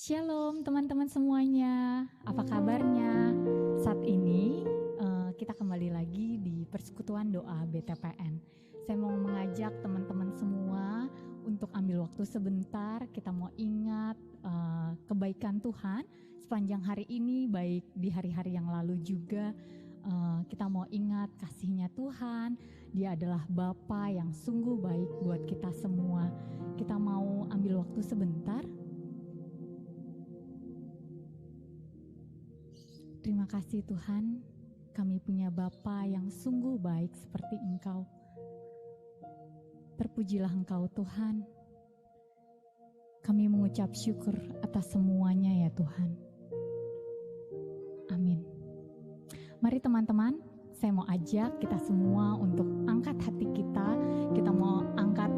Shalom teman-teman semuanya, apa kabarnya? Saat ini kita kembali lagi di Persekutuan Doa BTPN. Saya mau mengajak teman-teman semua untuk ambil waktu sebentar. Kita mau ingat kebaikan Tuhan sepanjang hari ini, baik di hari-hari yang lalu juga. Kita mau ingat kasih-Nya Tuhan. Dia adalah Bapa yang sungguh baik buat kita semua. Kita mau ambil waktu sebentar. Terima kasih Tuhan, kami punya Bapa yang sungguh baik seperti Engkau. Terpujilah Engkau Tuhan. Kami mengucap syukur atas semuanya ya Tuhan. Amin. Mari teman-teman, saya mau ajak kita semua untuk angkat hati kita. Kita mau angkat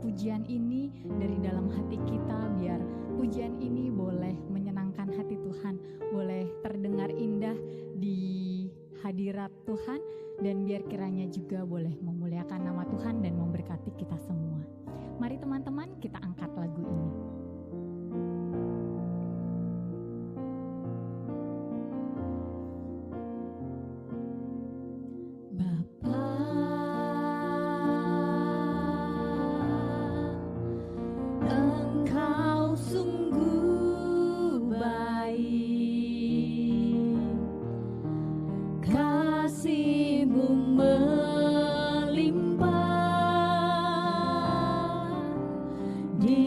pujian ini dari dalam hati kita, biar pujian ini boleh menyenangkan hati Tuhan, boleh terdengar indah di hadirat Tuhan, dan biar kiranya juga boleh memuliakan nama Tuhan dan memberkati kita semua. Mari teman-teman, kita angkat lagu ini. Di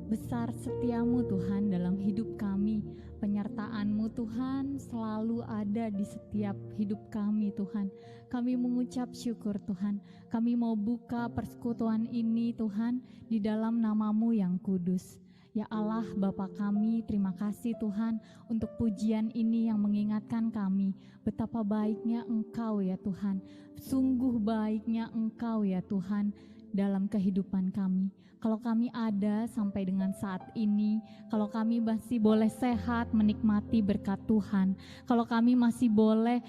Besar setiamu Tuhan dalam hidup kami. Penyertaan-Mu Tuhan selalu ada di setiap hidup kami Tuhan. Kami mengucap syukur Tuhan. Kami mau buka persekutuan ini Tuhan di dalam nama-Mu yang kudus. Ya Allah Bapa kami, terima kasih Tuhan untuk pujian ini yang mengingatkan kami betapa baiknya Engkau ya Tuhan. Sungguh baiknya Engkau ya Tuhan dalam kehidupan kami. Kalau kami ada sampai dengan saat ini, kalau kami masih boleh sehat menikmati berkat Tuhan, kalau kami masih boleh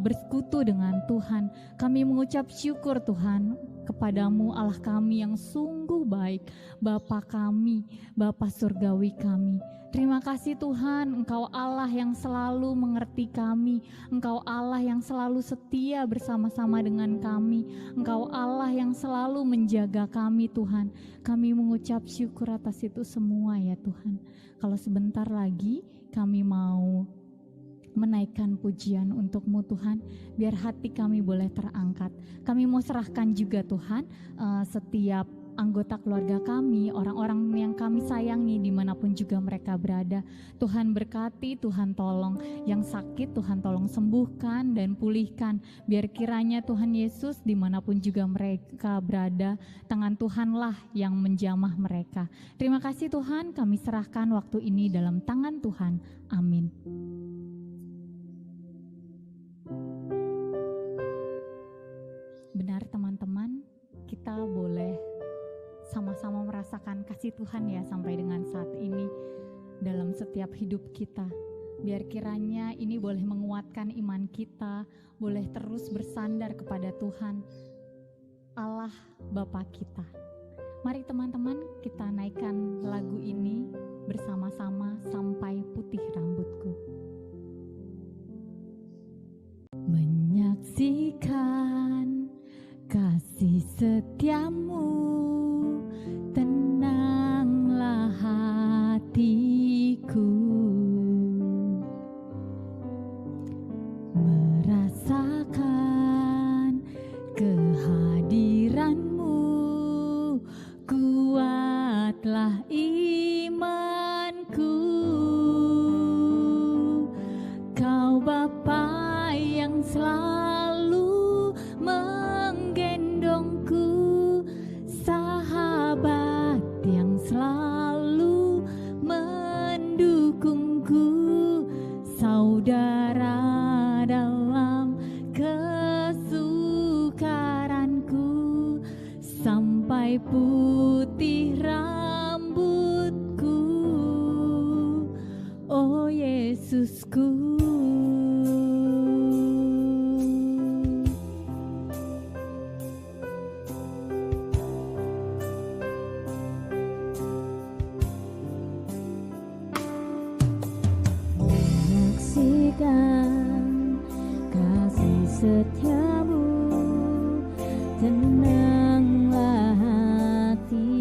bersekutu dengan Tuhan, kami mengucap syukur Tuhan kepadamu Allah kami yang sungguh baik, Bapa kami, Bapa surgawi kami. Terima kasih Tuhan, Engkau Allah yang selalu mengerti kami, Engkau Allah yang selalu setia bersama-sama dengan kami, Engkau Allah yang selalu menjaga kami Tuhan. Kami mengucap syukur atas itu semua ya Tuhan. Kalau sebentar lagi kami mau menaikkan pujian untuk-Mu Tuhan, biar hati kami boleh terangkat. Kami mau serahkan juga Tuhan setiap anggota keluarga kami, orang-orang yang kami sayangi dimanapun juga mereka berada. Tuhan berkati, Tuhan tolong yang sakit, Tuhan tolong sembuhkan dan pulihkan. Biar kiranya Tuhan Yesus dimanapun juga mereka berada, tangan Tuhanlah yang menjamah mereka. Terima kasih Tuhan, kami serahkan waktu ini dalam tangan Tuhan. Amin. Benar teman-teman, kita boleh sama-sama merasakan kasih Tuhan ya sampai dengan saat ini dalam setiap hidup kita. Biar kiranya ini boleh menguatkan iman kita, boleh terus bersandar kepada Tuhan, Allah Bapa kita. Mari teman-teman kita naikkan lagu ini bersama-sama, Sampai Putih Rambutku. Menyaksikan kasih setiamu, tenanglah hatiku, merasakan kehadiranmu, kuatlah imanku. Kau Bapa yang selalu menggendongku, sahabat yang selalu mendukungku, saudara dalam kesukaranku, sampai putih rambutku, oh Yesusku. Kasih setiamu, tenanglah hati.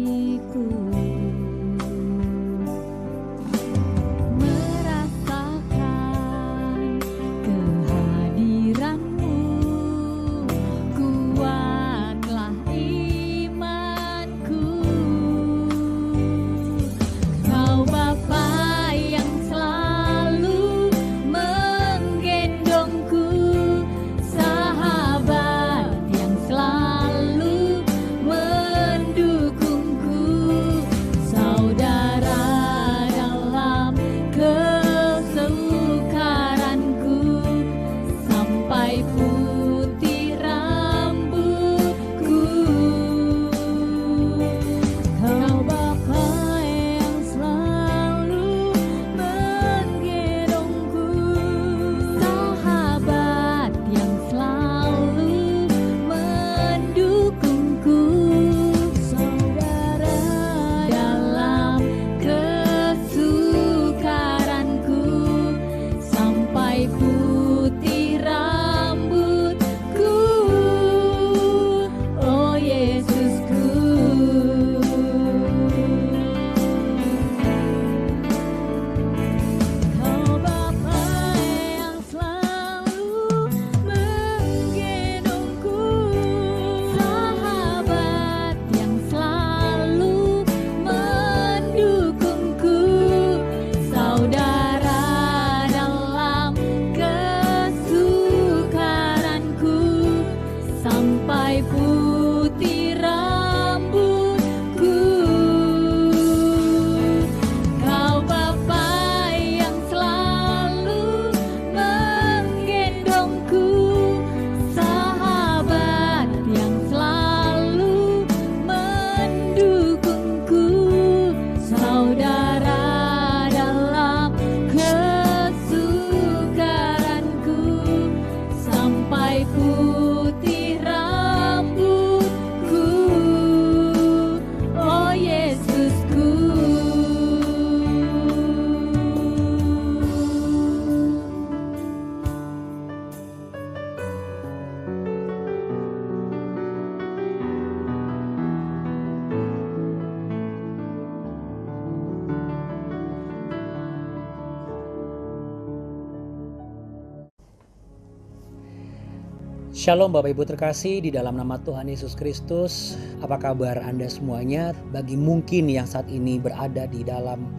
Shalom Bapak Ibu terkasih di dalam nama Tuhan Yesus Kristus. Apa kabar Anda semuanya? Bagi mungkin yang saat ini berada di dalam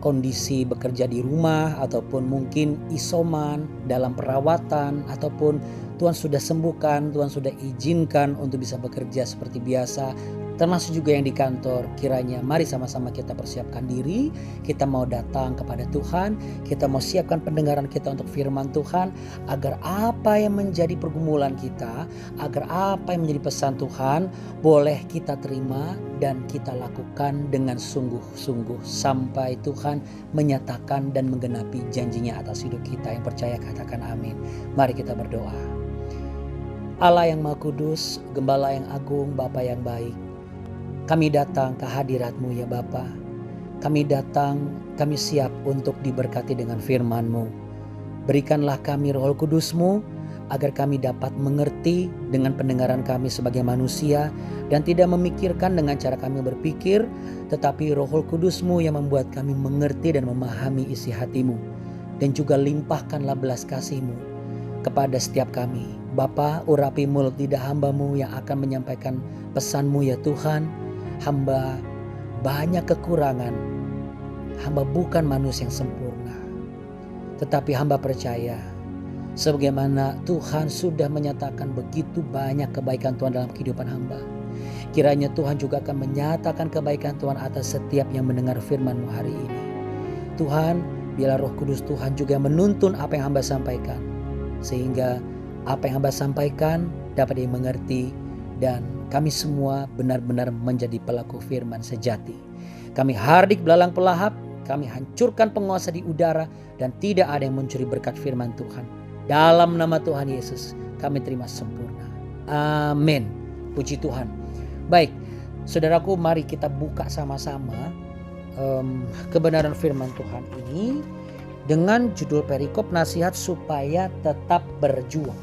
kondisi bekerja di rumah, ataupun mungkin isoman, dalam perawatan, ataupun Tuhan sudah sembuhkan, Tuhan sudah izinkan untuk bisa bekerja seperti biasa, termasuk juga yang di kantor. Kiranya mari sama-sama kita persiapkan diri, kita mau datang kepada Tuhan, kita mau siapkan pendengaran kita untuk firman Tuhan, agar apa yang menjadi pergumulan kita, agar apa yang menjadi pesan Tuhan boleh kita terima dan kita lakukan dengan sungguh-sungguh sampai Tuhan menyatakan dan menggenapi janjinya atas hidup kita. Yang percaya katakan amin. Mari kita berdoa. Allah yang Maha Kudus, Gembala yang agung, Bapa yang baik, kami datang ke hadirat-Mu ya Bapa. Kami datang, kami siap untuk diberkati dengan firman-Mu. Berikanlah kami Roh Kudus-Mu agar kami dapat mengerti dengan pendengaran kami sebagai manusia dan tidak memikirkan dengan cara kami berpikir, tetapi Roh Kudus-Mu yang membuat kami mengerti dan memahami isi hati-Mu. Dan juga limpahkanlah belas kasih-Mu kepada setiap kami. Bapa, urapi mulut lidah hamba-Mu yang akan menyampaikan pesan-Mu ya Tuhan. Hamba banyak kekurangan, hamba bukan manusia yang sempurna, tetapi hamba percaya sebagaimana Tuhan sudah menyatakan begitu banyak kebaikan Tuhan dalam kehidupan hamba. Kiranya Tuhan juga akan menyatakan kebaikan Tuhan atas setiap yang mendengar firman-Mu hari ini. Tuhan, biarlah Roh Kudus Tuhan juga menuntun apa yang hamba sampaikan, sehingga apa yang hamba sampaikan dapat dimengerti dan kami semua benar-benar menjadi pelaku firman sejati. Kami hardik belalang pelahap, kami hancurkan penguasa di udara, dan tidak ada yang mencuri berkat firman Tuhan. Dalam nama Tuhan Yesus, kami terima sempurna. Amin. Puji Tuhan. Baik, saudaraku, mari kita buka sama-sama kebenaran firman Tuhan ini dengan judul perikop nasihat supaya tetap berjuang.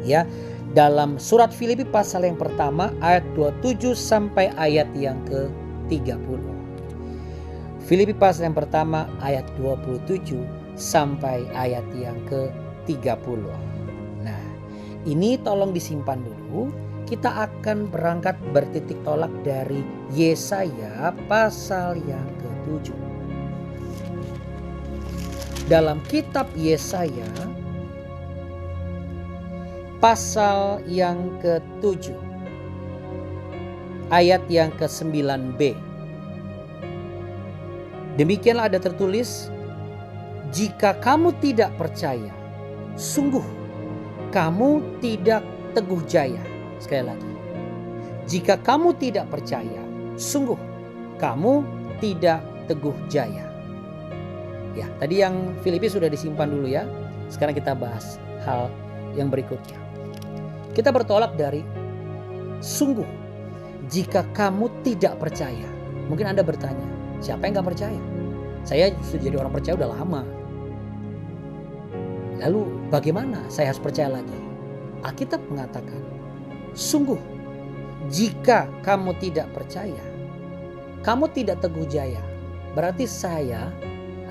Ya, dalam surat Filipi pasal yang pertama ayat 27 sampai ayat yang ke-30. Filipi pasal yang pertama ayat 27 sampai ayat yang ke-30. Nah, ini tolong disimpan dulu. Kita akan berangkat bertitik tolak dari Yesaya pasal yang ke-7. Dalam kitab Yesaya pasal yang ke-7 ayat yang ke-9b. Demikianlah ada tertulis, jika kamu tidak percaya, sungguh kamu tidak teguh jaya. Sekali lagi, jika kamu tidak percaya, sungguh kamu tidak teguh jaya. Ya, tadi yang Filipi sudah disimpan dulu ya. Sekarang kita bahas hal yang berikutnya. Kita bertolak dari sungguh jika kamu tidak percaya. Mungkin Anda bertanya, siapa yang gak percaya? Saya sudah jadi orang percaya udah lama. Lalu bagaimana saya harus percaya lagi? Alkitab mengatakan, sungguh jika kamu tidak percaya, kamu tidak teguh jaya. Berarti saya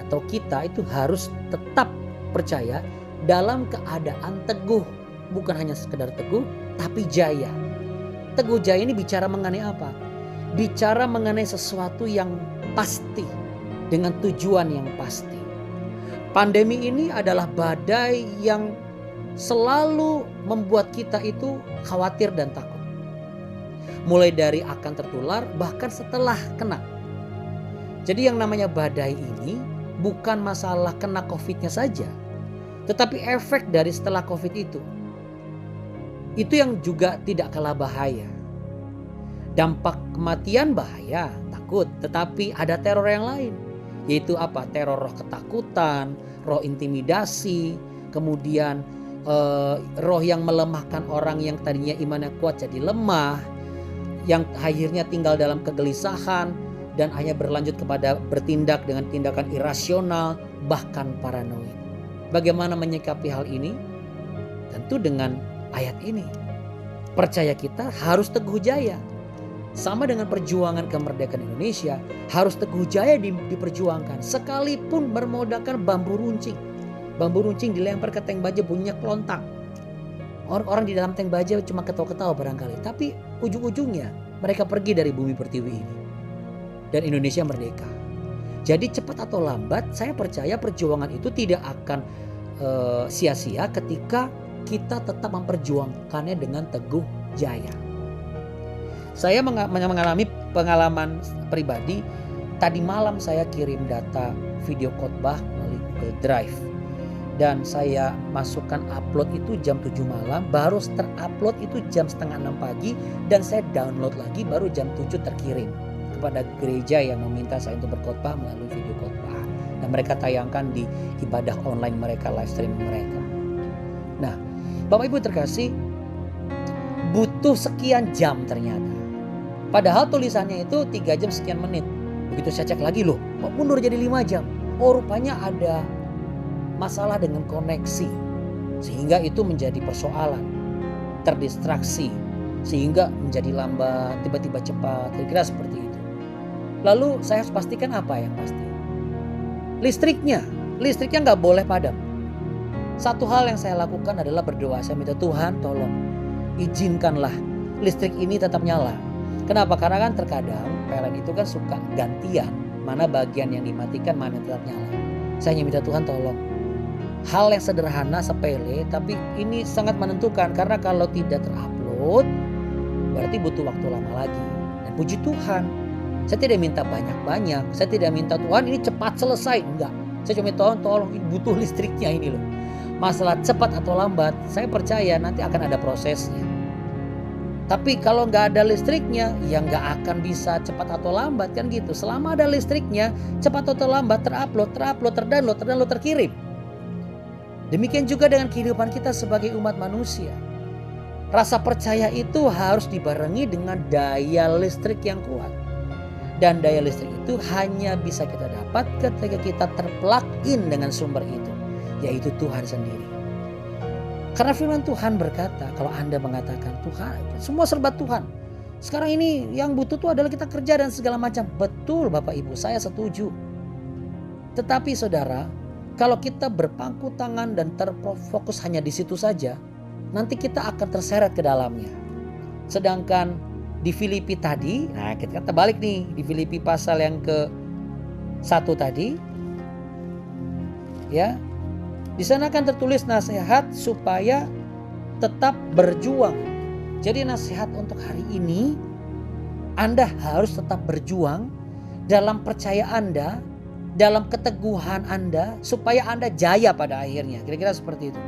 atau kita itu harus tetap percaya dalam keadaan teguh. Bukan hanya sekedar teguh, tapi jaya. Teguh jaya ini bicara mengenai apa? Bicara mengenai sesuatu yang pasti, dengan tujuan yang pasti. Pandemi ini adalah badai yang selalu membuat kita itu khawatir dan takut. Mulai dari akan tertular, bahkan setelah kena. Jadi yang namanya badai ini bukan masalah kena COVID-nya saja, tetapi efek dari setelah COVID itu yang juga tidak kalah bahaya. Dampak kematian bahaya, takut, tetapi ada teror yang lain, yaitu apa? Teror roh ketakutan, roh intimidasi, kemudian roh yang melemahkan orang yang tadinya imannya kuat jadi lemah, yang akhirnya tinggal dalam kegelisahan dan hanya berlanjut kepada bertindak dengan tindakan irasional, bahkan paranoid. Bagaimana menyikapi hal ini? Tentu dengan ayat ini. Percaya kita harus teguh jaya. Sama dengan perjuangan kemerdekaan Indonesia, harus teguh jaya diperjuangkan. Sekalipun bermodalkan bambu runcing. Bambu runcing dilempar ke tank baja bunyinya kelontak. Orang-orang di dalam tank baja cuma ketawa-ketawa barangkali. Tapi ujung-ujungnya mereka pergi dari bumi pertiwi ini. Dan Indonesia merdeka. Jadi cepat atau lambat saya percaya perjuangan itu tidak akan sia-sia ketika kita tetap memperjuangkannya dengan teguh jaya. Saya mengalami pengalaman pribadi. Tadi malam saya kirim data video khotbah melalui Google Drive. Dan saya masukkan upload itu jam 7 malam. Baru terupload itu jam setengah 6 pagi. Dan saya download lagi baru jam 7 terkirim kepada gereja yang meminta saya untuk berkhotbah melalui video khotbah. Dan mereka tayangkan di ibadah online mereka, live stream mereka. Nah, Bapak Ibu terkasih, butuh sekian jam ternyata. Padahal tulisannya itu 3 jam sekian menit. Begitu saya cek lagi, loh mau mundur jadi 5 jam. Oh, rupanya ada masalah dengan koneksi. Sehingga itu menjadi persoalan. Terdistraksi. Sehingga menjadi lambat, tiba-tiba cepat. Kira-kira seperti itu. Lalu saya harus pastikan apa yang pasti? Listriknya nggak boleh padam. Satu hal yang saya lakukan adalah berdoa. Saya minta Tuhan tolong izinkanlah listrik ini tetap nyala. Kenapa? Karena kan terkadang PLN itu kan suka gantian. Mana bagian yang dimatikan, mana yang tetap nyala. Saya hanya minta Tuhan tolong. Hal yang sederhana, sepele, tapi ini sangat menentukan. Karena kalau tidak terupload, berarti butuh waktu lama lagi. Dan puji Tuhan, saya tidak minta banyak-banyak. Saya tidak minta Tuhan ini cepat selesai. Enggak. Saya cuma minta tolong ini butuh listriknya ini loh. Masalah cepat atau lambat, saya percaya nanti akan ada prosesnya. Tapi kalau nggak ada listriknya, ya nggak akan bisa cepat atau lambat kan gitu. Selama ada listriknya, cepat atau lambat terupload, terdownload, terkirim. Demikian juga dengan kehidupan kita sebagai umat manusia. Rasa percaya itu harus dibarengi dengan daya listrik yang kuat. Dan daya listrik itu hanya bisa kita dapat ketika kita terplug in dengan sumber itu, yaitu Tuhan sendiri. Karena firman Tuhan berkata, kalau Anda mengatakan Tuhan, semua serba Tuhan. Sekarang ini yang butuh itu adalah kita kerja dan segala macam. Betul Bapak Ibu, saya setuju. Tetapi saudara, kalau kita berpangku tangan dan terfokus hanya di situ saja, nanti kita akan terseret ke dalamnya. Sedangkan di Filipi tadi, nah kita balik nih di Filipi pasal yang ke-1 tadi, ya. Di sana kan tertulis nasihat supaya tetap berjuang. Jadi nasihat untuk hari ini, Anda harus tetap berjuang dalam percaya Anda, dalam keteguhan Anda, supaya Anda jaya pada akhirnya. Kira-kira seperti itu.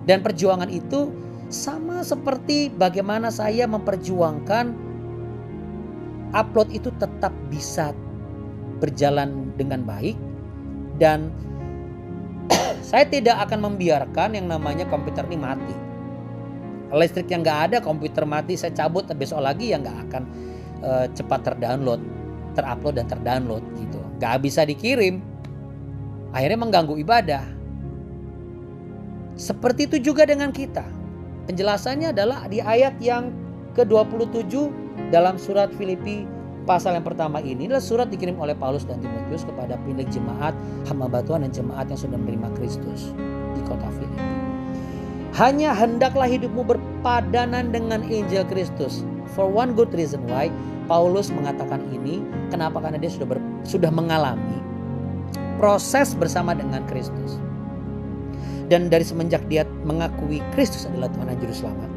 Dan perjuangan itu sama seperti bagaimana saya memperjuangkan upload itu tetap bisa berjalan dengan baik. Dan saya tidak akan membiarkan yang namanya komputer ini mati. Listrik yang gak ada, komputer mati, saya cabut besok lagi ya gak akan cepat terdownload, terupload dan terdownload gitu. Gak bisa dikirim. Akhirnya mengganggu ibadah. Seperti itu juga dengan kita. Penjelasannya adalah di ayat yang ke-27 dalam surat Filipi pasal yang pertama ini adalah surat dikirim oleh Paulus dan Timotius kepada pemilik jemaat, hamba Tuhan dan jemaat yang sudah menerima Kristus di kota Filipi. Hanya hendaklah hidupmu berpadanan dengan Injil Kristus. For one good reason why Paulus mengatakan ini, kenapa? Karena dia sudah mengalami proses bersama dengan Kristus. Dan dari semenjak dia mengakui Kristus adalah Tuhan dan Juru Selamat,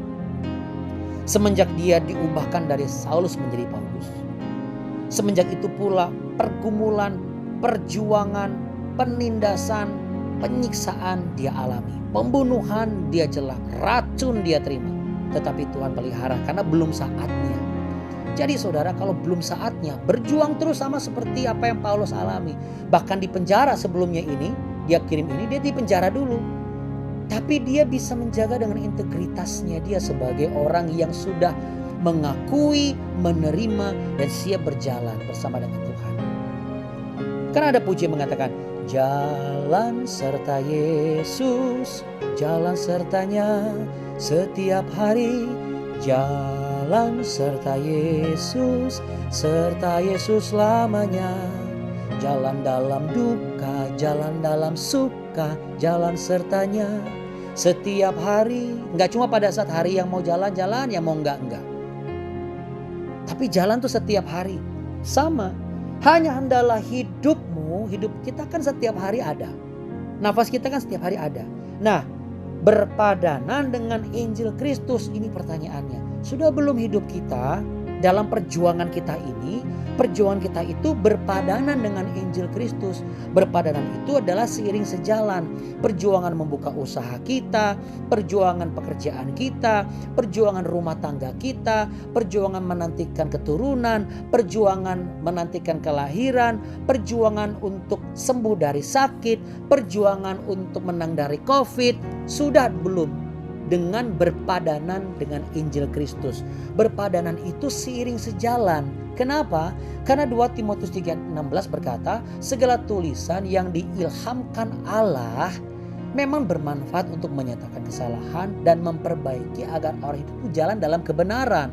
semenjak dia diubahkan dari Saulus menjadi Paulus, semenjak itu pula pergumulan, perjuangan, penindasan, penyiksaan dia alami. Pembunuhan dia jelak, racun dia terima. Tetapi Tuhan pelihara karena belum saatnya. Jadi saudara, kalau belum saatnya, berjuang terus sama seperti apa yang Paulus alami. Bahkan di penjara sebelumnya ini, dia kirim ini, dia di penjara dulu. Tapi dia bisa menjaga dengan integritasnya dia sebagai orang yang sudah mengakui, menerima, dan siap berjalan bersama dengan Tuhan. Karena ada pujian mengatakan, jalan serta Yesus, jalan sertanya setiap hari. Jalan serta Yesus lamanya. Jalan dalam duka, jalan dalam suka, jalan sertanya. Setiap hari, nggak cuma pada saat hari yang mau jalan-jalan, yang mau enggak. Tapi jalan tuh setiap hari. Sama, hanya hendaklah hidupmu, hidup kita kan setiap hari ada. Nafas kita kan setiap hari ada. Nah, berpadanan dengan Injil Kristus, ini pertanyaannya. Sudah belum hidup kita dalam perjuangan kita ini? Perjuangan kita itu berpadanan dengan Injil Kristus. Berpadanan itu adalah seiring sejalan. Perjuangan membuka usaha kita, perjuangan pekerjaan kita, perjuangan rumah tangga kita, perjuangan menantikan keturunan, perjuangan menantikan kelahiran, perjuangan untuk sembuh dari sakit, perjuangan untuk menang dari COVID. Sudah belum? Dengan berpadanan dengan Injil Kristus. Berpadanan itu seiring sejalan. Kenapa? Karena 2 Timotius 3:16 berkata, segala tulisan yang diilhamkan Allah memang bermanfaat untuk menyatakan kesalahan dan memperbaiki agar orang itu jalan dalam kebenaran.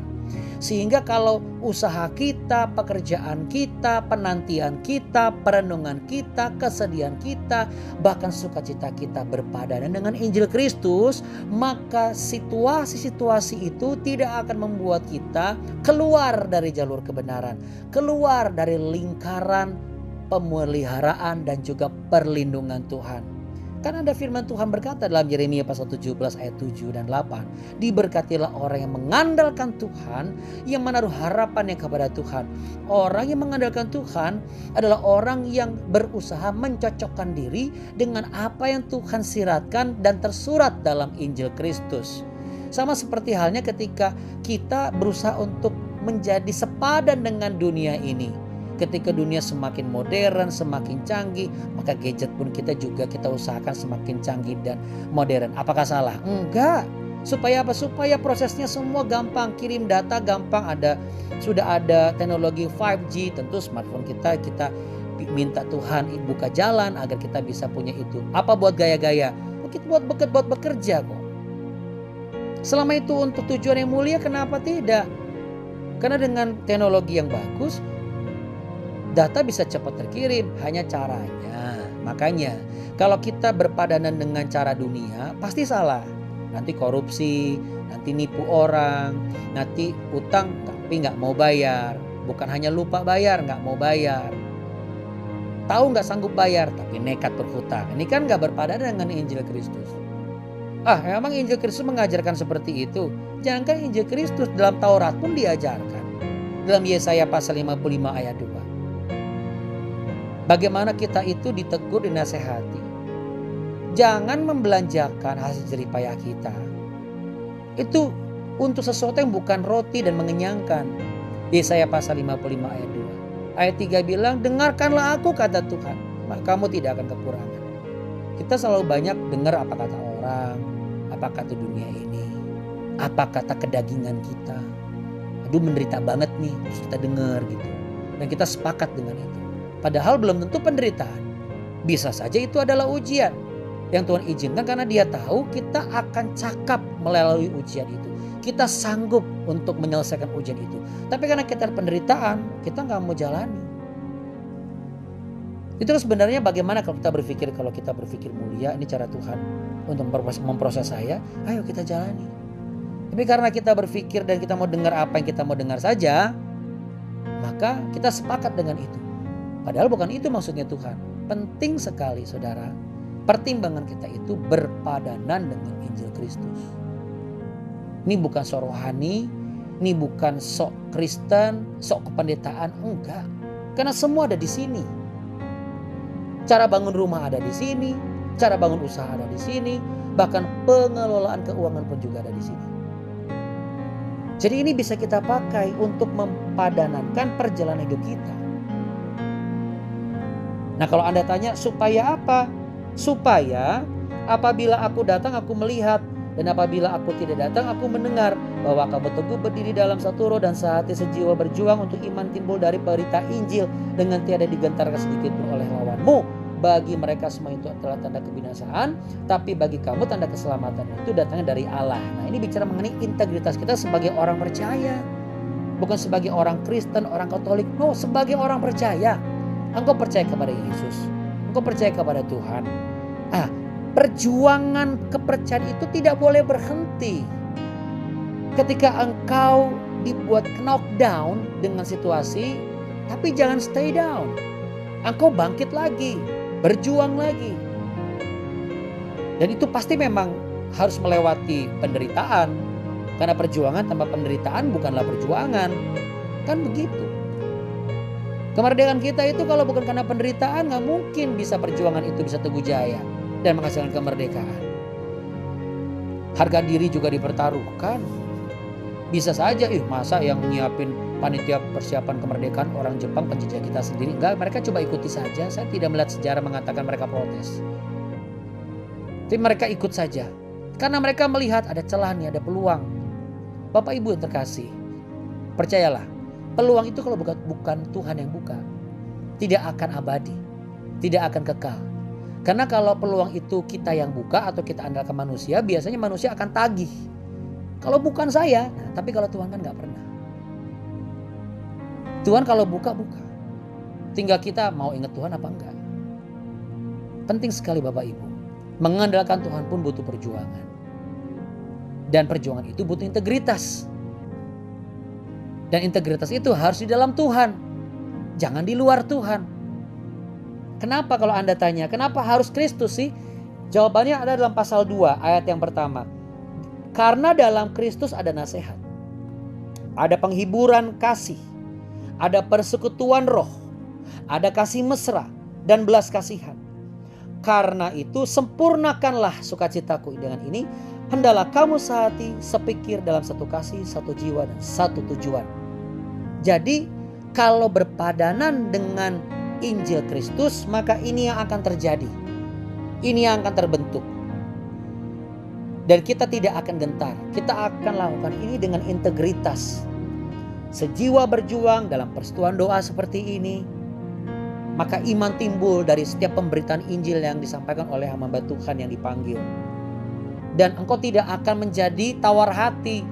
Sehingga kalau usaha kita, pekerjaan kita, penantian kita, perenungan kita, kesedihan kita, bahkan sukacita kita berpadanan dengan Injil Kristus, maka situasi-situasi itu tidak akan membuat kita keluar dari jalur kebenaran, keluar dari lingkaran pemeliharaan dan juga perlindungan Tuhan. Kan ada firman Tuhan berkata dalam Yeremia pasal 17 ayat 7 dan 8. Diberkatilah orang yang mengandalkan Tuhan, yang menaruh harapannya kepada Tuhan. Orang yang mengandalkan Tuhan adalah orang yang berusaha mencocokkan diri dengan apa yang Tuhan siratkan dan tersurat dalam Injil Kristus. Sama seperti halnya ketika kita berusaha untuk menjadi sepadan dengan dunia ini. Ketika dunia semakin modern, semakin canggih, maka gadget pun kita usahakan semakin canggih dan modern. Apakah salah? Enggak. Supaya apa? Supaya prosesnya semua gampang, kirim data gampang, sudah ada teknologi 5G, tentu smartphone kita minta Tuhan buka jalan agar kita bisa punya itu. Apa buat gaya-gaya? Kita buat bekerja kok. Selama itu untuk tujuan yang mulia, kenapa tidak? Karena dengan teknologi yang bagus, data bisa cepat terkirim, hanya caranya. Makanya kalau kita berpadanan dengan cara dunia pasti salah. Nanti korupsi, nanti nipu orang, nanti utang tapi nggak mau bayar. Bukan hanya lupa bayar, nggak mau bayar. Tahu nggak sanggup bayar tapi nekat berhutang. Ini kan nggak berpadanan dengan Injil Kristus. Emang Injil Kristus mengajarkan seperti itu? Jangankan Injil Kristus, dalam Taurat pun diajarkan. Dalam Yesaya pasal 55 ayat 2. Bagaimana kita itu ditegur, dinasehati. Jangan membelanjakan hasil jeripayah kita. Itu untuk sesuatu yang bukan roti dan mengenyangkan. Yesaya pasal 55 ayat 2. Ayat 3 bilang, dengarkanlah aku kata Tuhan, maka kamu tidak akan kekurangan. Kita selalu banyak dengar apa kata orang, apa kata dunia ini, apa kata kedagingan kita. Aduh menderita banget nih, terus kita dengar gitu. Dan kita sepakat dengan itu. Padahal belum tentu penderitaan. Bisa saja itu adalah ujian yang Tuhan izinkan karena Dia tahu kita akan cakap melalui ujian itu. Kita sanggup untuk menyelesaikan ujian itu. Tapi karena kita ada penderitaan, kita nggak mau jalani. Itu sebenarnya bagaimana kalau kita berpikir mulia, ini cara Tuhan untuk memproses saya, ayo kita jalani. Tapi karena kita berpikir dan kita mau dengar apa yang kita mau dengar saja, maka kita sepakat dengan itu. Padahal bukan itu maksudnya Tuhan. Penting sekali saudara, pertimbangan kita itu berpadanan dengan Injil Kristus. Ini bukan sok rohani, ini bukan sok Kristen, sok kependetaan, enggak. Karena semua ada di sini. Cara bangun rumah ada di sini, cara bangun usaha ada di sini, bahkan pengelolaan keuangan pun juga ada di sini. Jadi ini bisa kita pakai untuk mempadanankan perjalanan hidup kita. Nah kalau Anda tanya supaya apa? Supaya apabila aku datang aku melihat, dan apabila aku tidak datang aku mendengar, bahwa kamu teguh berdiri dalam satu roh dan sehati sejiwa berjuang untuk iman timbul dari berita Injil dengan tiada digentarkan sedikit pun oleh lawanmu. Bagi mereka semua itu adalah tanda kebinasaan, tapi bagi kamu tanda keselamatan itu datangnya dari Allah. Nah ini bicara mengenai integritas kita sebagai orang percaya. Bukan sebagai orang Kristen, orang Katolik. No, sebagai orang percaya. Engkau percaya kepada Yesus, engkau percaya kepada Tuhan. Perjuangan kepercayaan itu tidak boleh berhenti. Ketika engkau dibuat knockdown dengan situasi, tapi jangan stay down. Engkau bangkit lagi, berjuang lagi. Dan itu pasti memang harus melewati penderitaan. Karena perjuangan tanpa penderitaan bukanlah perjuangan. Kan begitu. Kemerdekaan kita itu kalau bukan karena penderitaan, gak mungkin bisa perjuangan itu bisa teguh jaya dan menghasilkan kemerdekaan. Harga diri juga dipertaruhkan. Bisa saja, masa yang nyiapin panitia persiapan kemerdekaan orang Jepang penjajah kita sendiri. Enggak, mereka coba ikuti saja. Saya tidak melihat sejarah mengatakan mereka protes. Tapi mereka ikut saja. Karena mereka melihat ada celah nih, ada peluang. Bapak Ibu yang terkasih, percayalah, peluang itu kalau bukan Tuhan yang buka, tidak akan abadi, tidak akan kekal. Karena kalau peluang itu kita yang buka atau kita andalkan manusia, biasanya manusia akan tagih. Kalau bukan saya, tapi kalau Tuhan kan gak pernah. Tuhan kalau buka. Tinggal kita mau ingat Tuhan apa enggak. Penting sekali Bapak Ibu. Mengandalkan Tuhan pun butuh perjuangan. Dan perjuangan itu butuh integritas. Dan integritas itu harus di dalam Tuhan. Jangan di luar Tuhan. Kenapa kalau Anda tanya, kenapa harus Kristus sih? Jawabannya ada dalam pasal 2 ayat yang pertama. Karena dalam Kristus ada nasihat. Ada penghiburan kasih. Ada persekutuan roh. Ada kasih mesra dan belas kasihan. Karena itu sempurnakanlah sukacitaku dengan ini. Hendalah kamu sehati, sepikir dalam satu kasih, satu jiwa dan satu tujuan. Jadi kalau berpadanan dengan Injil Kristus, maka ini yang akan terjadi. Ini yang akan terbentuk. Dan kita tidak akan gentar. Kita akan lakukan ini dengan integritas. Sejiwa berjuang dalam persekutuan doa seperti ini. Maka iman timbul dari setiap pemberitaan Injil yang disampaikan oleh hamba Tuhan yang dipanggil. Dan engkau tidak akan menjadi tawar hati.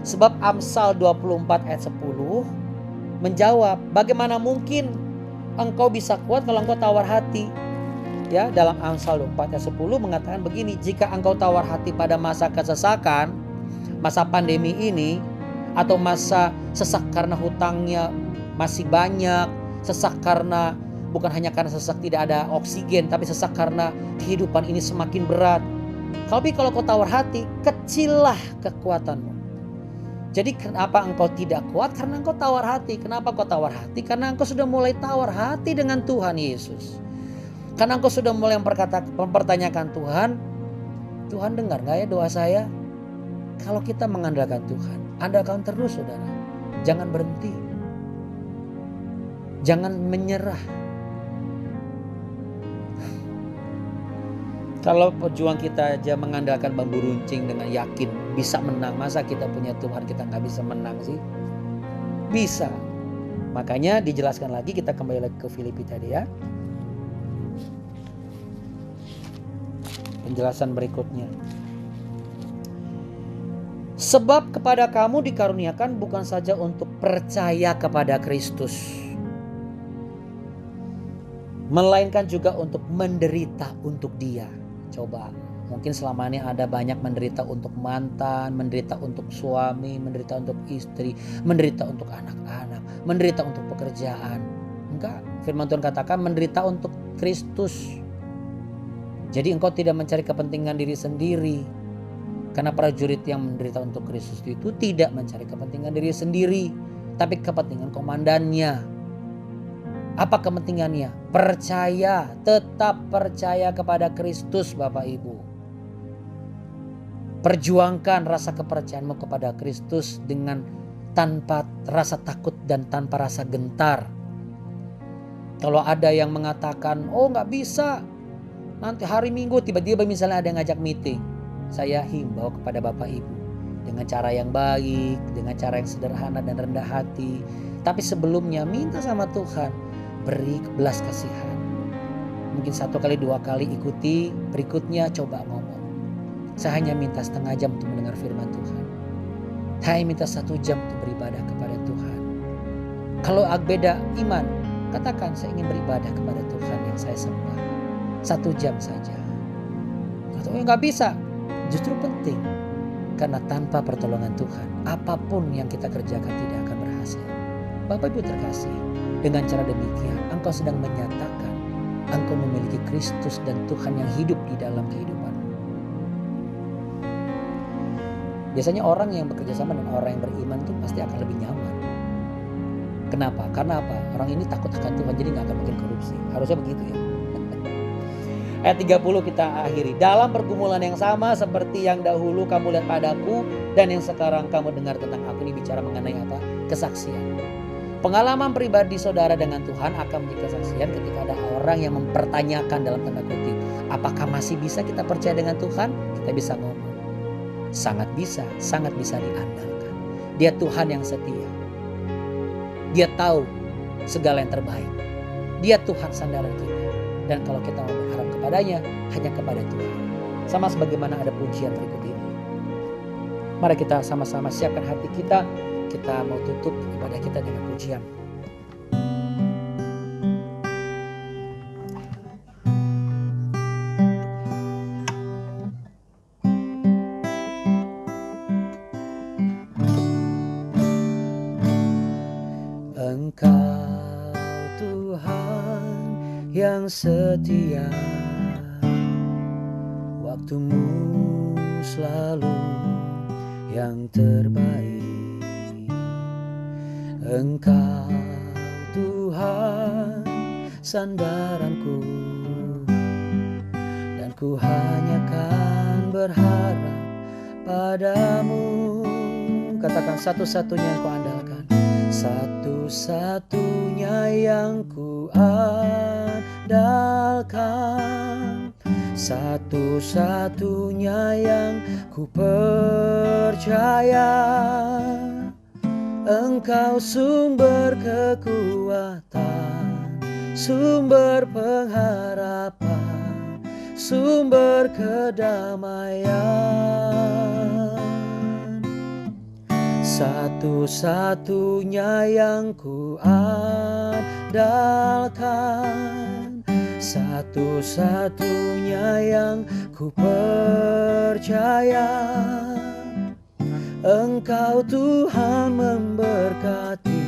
Sebab Amsal 24 ayat 10 menjawab, bagaimana mungkin engkau bisa kuat kalau engkau tawar hati. Ya, dalam Amsal 24 ayat 10 mengatakan begini, jika engkau tawar hati pada masa kesesakan, masa pandemi ini, atau masa sesak karena hutangnya masih banyak, sesak karena bukan hanya karena sesak tidak ada oksigen, tapi sesak karena kehidupan ini semakin berat. Tapi kalau kau tawar hati, kecillah kekuatanmu. Jadi kenapa engkau tidak kuat? Karena engkau tawar hati. Kenapa kau tawar hati? Karena engkau sudah mulai tawar hati dengan Tuhan Yesus. Karena engkau sudah mulai mempertanyakan Tuhan. Tuhan dengar gak ya doa saya? Kalau kita mengandalkan Tuhan, andalkan terus saudara. Jangan berhenti. Jangan menyerah. Kalau pejuang kita aja mengandalkan bambu runcing dengan yakin bisa menang, masa kita punya Tuhan kita nggak bisa menang sih? Bisa. Makanya dijelaskan lagi, kita kembali lagi ke Filipi tadi ya. Penjelasan berikutnya. Sebab kepada kamu dikaruniakan bukan saja untuk percaya kepada Kristus, melainkan juga untuk menderita untuk Dia. Coba, mungkin selama ini ada banyak menderita untuk mantan, menderita untuk suami, menderita untuk istri, menderita untuk anak-anak, menderita untuk pekerjaan. Enggak, firman Tuhan katakan menderita untuk Kristus. Jadi engkau tidak mencari kepentingan diri sendiri. Karena prajurit yang menderita untuk Kristus itu tidak mencari kepentingan diri sendiri, tapi kepentingan komandannya. Apa kepentingannya? Percaya, tetap percaya kepada Kristus Bapak Ibu. Perjuangkan rasa kepercayaanmu kepada Kristus dengan tanpa rasa takut dan tanpa rasa gentar. Kalau ada yang mengatakan, oh gak bisa, nanti hari Minggu tiba-tiba misalnya ada yang ngajak meeting. Saya himbau kepada Bapak Ibu dengan cara yang baik, dengan cara yang sederhana dan rendah hati. Tapi sebelumnya minta sama Tuhan, beri belas kasihan. Mungkin 1 kali 2 kali ikuti, berikutnya coba ngomong. Saya hanya minta setengah jam untuk mendengar firman Tuhan. Saya minta 1 jam untuk beribadah kepada Tuhan. Kalau beda iman, katakan saya ingin beribadah kepada Tuhan yang saya sembah. 1 jam saja. Atau nggak bisa. Justru penting. Karena tanpa pertolongan Tuhan, apapun yang kita kerjakan tidak akan berhasil. Bapak Ibu terkasih, dengan cara demikian engkau sedang menyatakan engkau memiliki Kristus dan Tuhan yang hidup di dalam kehidupanmu. Biasanya orang yang bekerja sama dengan orang yang beriman itu pasti akan lebih nyaman. Kenapa? Karena apa? Orang ini takut akan Tuhan, jadi gak akan mungkin korupsi. Harusnya begitu ya. Ayat 30 kita akhiri. Dalam pergumulan yang sama seperti yang dahulu kamu lihat padaku dan yang sekarang kamu dengar tentang aku. Ini bicara mengenai apa? Kesaksian. Pengalaman pribadi saudara dengan Tuhan akan menjadi kesaksian ketika ada orang yang mempertanyakan dalam tanda kutip, apakah masih bisa kita percaya dengan Tuhan? Kita bisa ngomong, sangat bisa diandalkan. Dia Tuhan yang setia. Dia tahu segala yang terbaik. Dia Tuhan sandaran kita. Dan kalau kita mau berharap kepadanya, hanya kepada Tuhan. Sama sebagaimana ada pujian berikut ini. Mari kita sama-sama siapkan hati kita. Kita mau tutup ibadah kita dengan pujian. Engkau Tuhan yang setia, waktumu selalu yang terbaik. Engkau Tuhan sandaranku, dan ku hanya kan berharap padamu. Katakan, satu-satunya yang ku andalkan, satu-satunya yang ku andalkan, satu-satunya yang ku percaya. Engkau sumber kekuatan, sumber pengharapan, sumber kedamaian. Satu-satunya yang ku andalkan, satu-satunya yang ku percaya. Engkau Tuhan memberkati,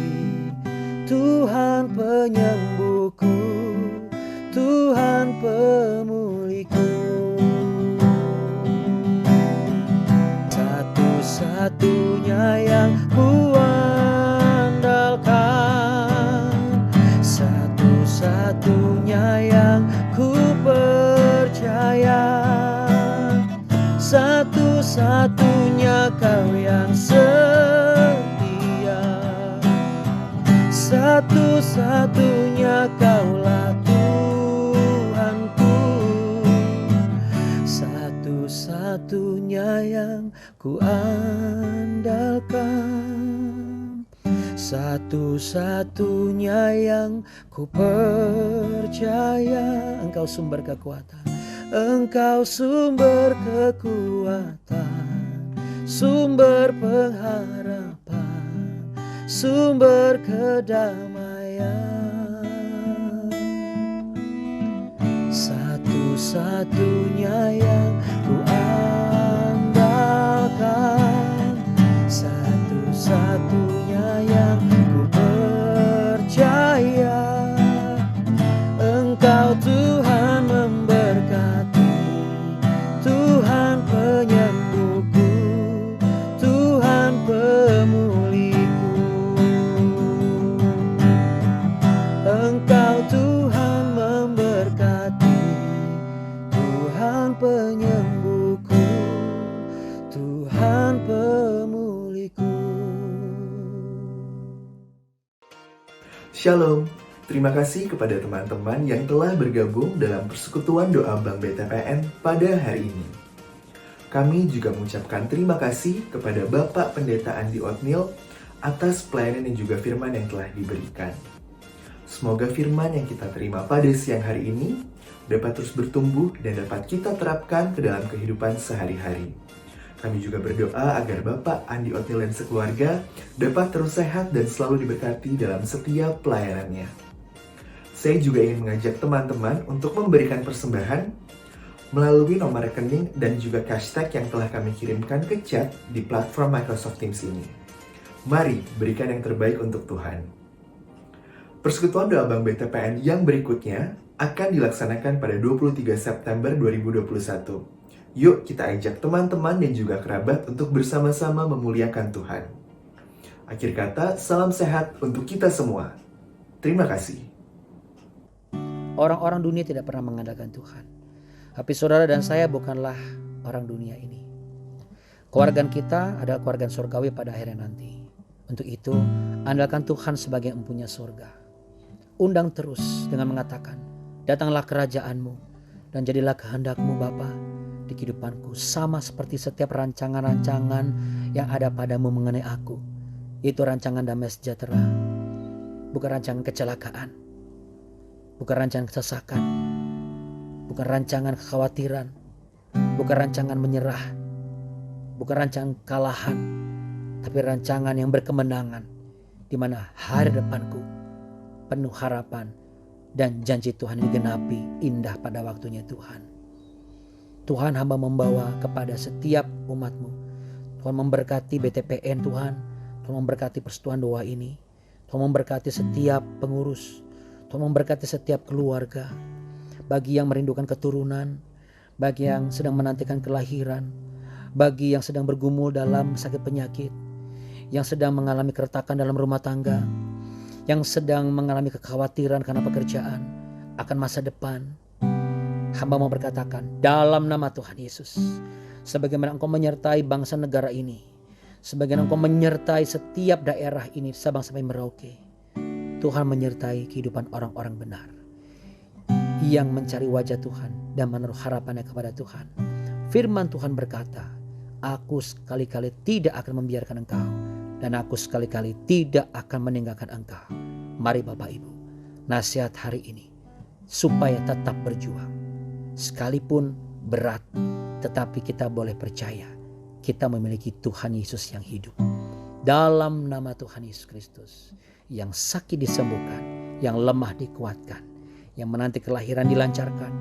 Tuhan penyembuhku, Tuhan pemulihku. Satu-satunya yang ku andalkan, satu-satunya yang ku percaya. Satu-satunya Kau yang setia, satu-satunya Kaulah Tuhanku, satu-satunya yang ku andalkan, satu-satunya yang ku percaya. Engkau sumber kekuatan, Engkau sumber kekuatan, sumber pengharapan, sumber kedamaian. Satu-satunya yang ku andalkan, satu-satunya yang ku percaya. Engkau Tuhan memberkati, Tuhan penyembuhku, Tuhan pemulihku. Engkau Tuhan memberkati, Tuhan penyembuhku, Tuhan pemulihku. Shalom. Terima kasih kepada teman-teman yang telah bergabung dalam persekutuan doa Bank BTPN pada hari ini. Kami juga mengucapkan terima kasih kepada Bapak Pendeta Andi Othniel atas pelayanan dan juga firman yang telah diberikan. Semoga firman yang kita terima pada siang hari ini dapat terus bertumbuh dan dapat kita terapkan ke dalam kehidupan sehari-hari. Kami juga berdoa agar Bapak Andi Othniel dan sekeluarga dapat terus sehat dan selalu diberkati dalam setiap pelayanannya. Saya juga ingin mengajak teman-teman untuk memberikan persembahan melalui nomor rekening dan juga hashtag yang telah kami kirimkan ke chat di platform Microsoft Teams ini. Mari berikan yang terbaik untuk Tuhan. Persekutuan Doa Bank BTPN yang berikutnya akan dilaksanakan pada 23 September 2021. Yuk kita ajak teman-teman dan juga kerabat untuk bersama-sama memuliakan Tuhan. Akhir kata, salam sehat untuk kita semua. Terima kasih. Orang-orang dunia tidak pernah mengandalkan Tuhan. Tapi saudara dan saya bukanlah orang dunia ini. Keluarga kita adalah keluarga surgawi pada akhirnya nanti. Untuk itu, andalkan Tuhan sebagai empunya surga. Undang terus dengan mengatakan, datanglah kerajaanmu dan jadilah kehendakmu Bapa di kehidupanku. Sama seperti setiap rancangan-rancangan yang ada padamu mengenai aku. Itu rancangan damai sejahtera. Bukan rancangan kecelakaan. Bukan rancangan kesesakan. Bukan rancangan kekhawatiran, bukan rancangan menyerah, bukan rancangan kekalahan, tapi rancangan yang berkemenangan, di mana hari depanku penuh harapan dan janji Tuhan digenapi indah pada waktunya Tuhan. Tuhan hamba membawa kepada setiap umatmu. Tuhan memberkati BTPN Tuhan, Tuhan memberkati persekutuan doa ini, Tuhan memberkati setiap pengurus, Tuhan memberkati setiap keluarga. Bagi yang merindukan keturunan, bagi yang sedang menantikan kelahiran, bagi yang sedang bergumul dalam sakit penyakit, yang sedang mengalami keretakan dalam rumah tangga, yang sedang mengalami kekhawatiran karena pekerjaan, akan masa depan. Hamba mau berkatakan dalam nama Tuhan Yesus, sebagaimana Engkau menyertai bangsa negara ini, sebagaimana Engkau menyertai setiap daerah ini, Sabang sampai Merauke, Tuhan menyertai kehidupan orang-orang benar yang mencari wajah Tuhan dan menaruh harapannya kepada Tuhan. Firman Tuhan berkata, aku sekali-kali tidak akan membiarkan engkau, dan aku sekali-kali tidak akan meninggalkan engkau. Mari Bapak Ibu, nasihat hari ini, supaya tetap berjuang. Sekalipun berat, tetapi kita boleh percaya, kita memiliki Tuhan Yesus yang hidup. Dalam nama Tuhan Yesus Kristus, yang sakit disembuhkan, yang lemah dikuatkan, yang menanti kelahiran dilancarkan,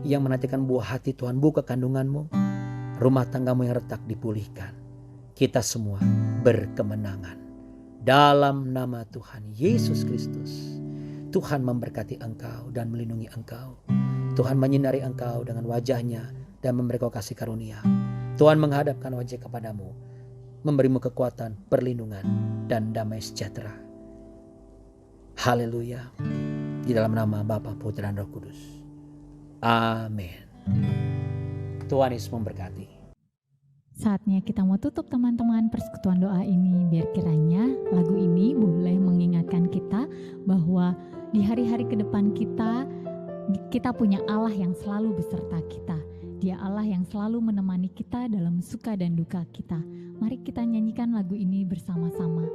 yang menantikan buah hati Tuhan buka kandunganmu, rumah tanggamu yang retak dipulihkan. Kita semua berkemenangan. Dalam nama Tuhan Yesus Kristus, Tuhan memberkati engkau dan melindungi engkau. Tuhan menyinari engkau dengan wajahnya dan memberi kau kasih karunia. Tuhan menghadapkan wajah kepadamu, memberimu kekuatan, perlindungan, dan damai sejahtera. Haleluya. Di dalam nama Bapa, Putra, dan Roh Kudus. Amin. Tuhan Yesus memberkati. Saatnya kita mau tutup teman-teman persekutuan doa ini. Biar kiranya lagu ini boleh mengingatkan kita bahwa di hari-hari ke depan kita punya Allah yang selalu beserta kita. Dia Allah yang selalu menemani kita dalam suka dan duka kita. Mari kita nyanyikan lagu ini bersama-sama.